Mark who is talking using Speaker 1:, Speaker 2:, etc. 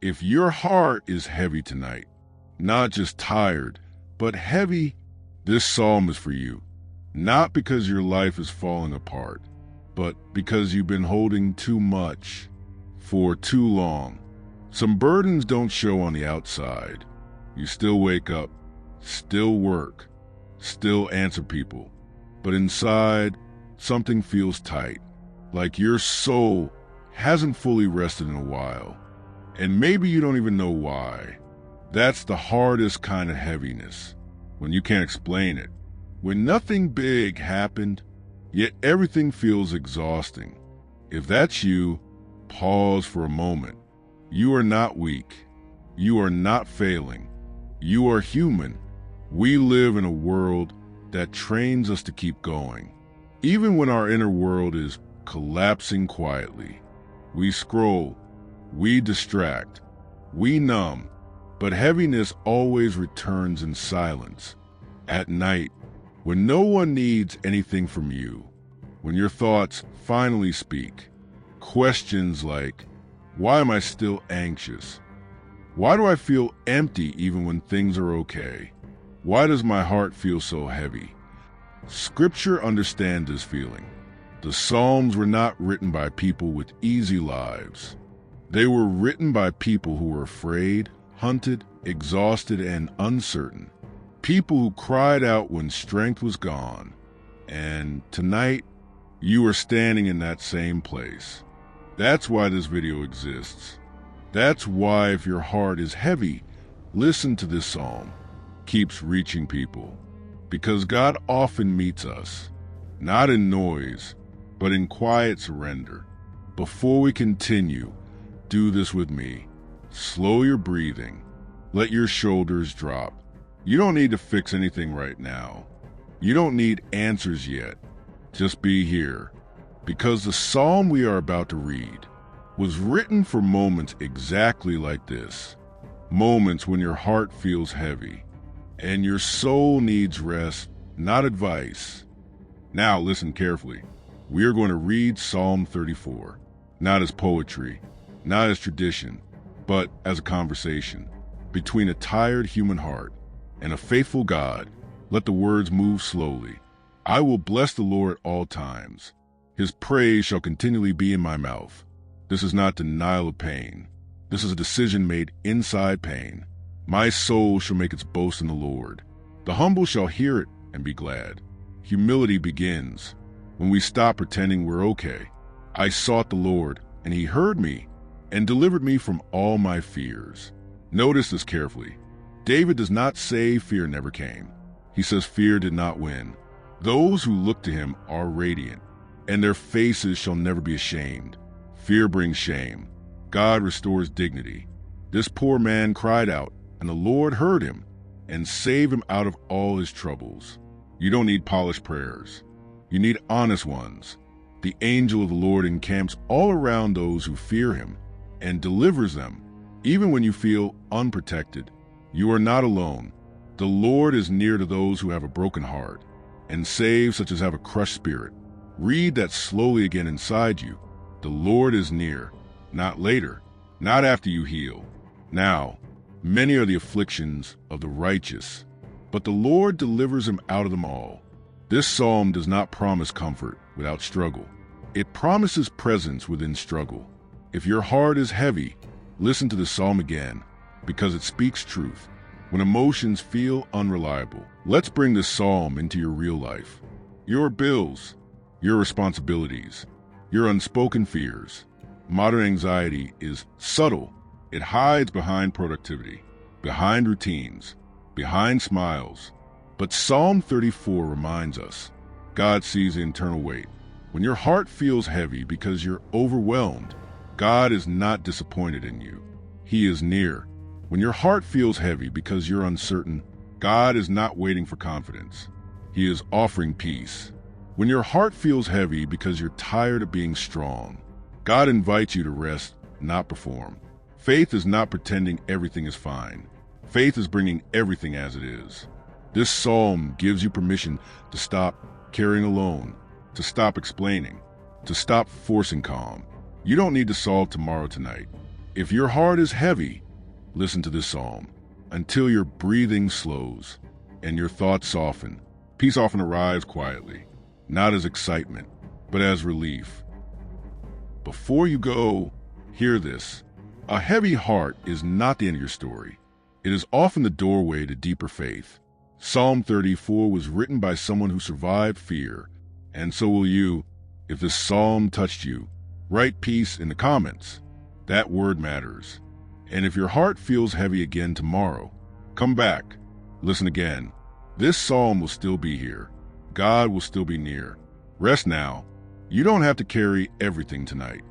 Speaker 1: If your heart is heavy tonight, not just tired, but heavy, this psalm is for you. Not because your life is falling apart, but because you've been holding too much for too long. Some burdens don't show on the outside. You still wake up, still work, still answer people. But inside, something feels tight, like your soul hasn't fully rested in a while. And maybe you don't even know why. That's the hardest kind of heaviness, when you can't explain it. When nothing big happened, yet everything feels exhausting. If that's you, pause for a moment. You are not weak. You are not failing. You are human. We live in a world that trains us to keep going. Even when our inner world is collapsing quietly, we scroll, we distract, we numb, but heaviness always returns in silence. At night, when no one needs anything from you, when your thoughts finally speak, questions like, why am I still anxious? Why do I feel empty even when things are okay? Why does my heart feel so heavy? Scripture understands this feeling. The Psalms were not written by people with easy lives. They were written by people who were afraid, hunted, exhausted, and uncertain. People who cried out when strength was gone. And tonight, you are standing in that same place. That's why this video exists. That's why if your heart is heavy, listen to this psalm. Keeps reaching people. Because God often meets us, not in noise, but in quiet surrender. Before we continue, do this with me. Slow your breathing. Let your shoulders drop. You don't need to fix anything right now. You don't need answers yet. Just be here. Because the psalm we are about to read was written for moments exactly like this. Moments when your heart feels heavy and your soul needs rest, not advice. Now listen carefully. We are going to read Psalm 34, not as poetry, not as tradition, but as a conversation between a tired human heart and a faithful God. Let the words move slowly. I will bless the Lord at all times. His praise shall continually be in my mouth. This is not denial of pain. This is a decision made inside pain. My soul shall make its boast in the Lord. The humble shall hear it and be glad. Humility begins when we stop pretending we're okay. I sought the Lord, and he heard me and delivered me from all my fears. Notice this carefully. David does not say fear never came. He says fear did not win. Those who look to him are radiant, and their faces shall never be ashamed. Fear brings shame. God restores dignity. This poor man cried out, and the Lord heard him and saved him out of all his troubles. You don't need polished prayers. You need honest ones. The angel of the Lord encamps all around those who fear him and delivers them, even when you feel unprotected. You are not alone. The Lord is near to those who have a broken heart and saves such as have a crushed spirit. Read that slowly again inside you. The Lord is near, not later, not after you heal. Now, many are the afflictions of the righteous, but the Lord delivers him out of them all. This psalm does not promise comfort without struggle. It promises presence within struggle. If your heart is heavy, listen to the psalm again, because it speaks truth. When emotions feel unreliable, let's bring this psalm into your real life. Your bills, your responsibilities, your unspoken fears. Modern anxiety is subtle. It hides behind productivity, behind routines, behind smiles. But Psalm 34 reminds us, God sees the internal weight. When your heart feels heavy because you're overwhelmed, God is not disappointed in you. He is near. When your heart feels heavy because you're uncertain, God is not waiting for confidence. He is offering peace. When your heart feels heavy because you're tired of being strong, God invites you to rest, not perform. Faith is not pretending everything is fine. Faith is bringing everything as it is. This psalm gives you permission to stop carrying alone, to stop explaining, to stop forcing calm. You don't need to solve tomorrow tonight. If your heart is heavy, listen to this psalm. Until your breathing slows and your thoughts soften, peace often arrives quietly, not as excitement, but as relief. Before you go, hear this. A heavy heart is not the end of your story. It is often the doorway to deeper faith. Psalm 34 was written by someone who survived fear, and so will you. If this psalm touched you, write peace in the comments. That word matters. And if your heart feels heavy again tomorrow, come back. Listen again. This psalm will still be here. God will still be near. Rest now. You don't have to carry everything tonight.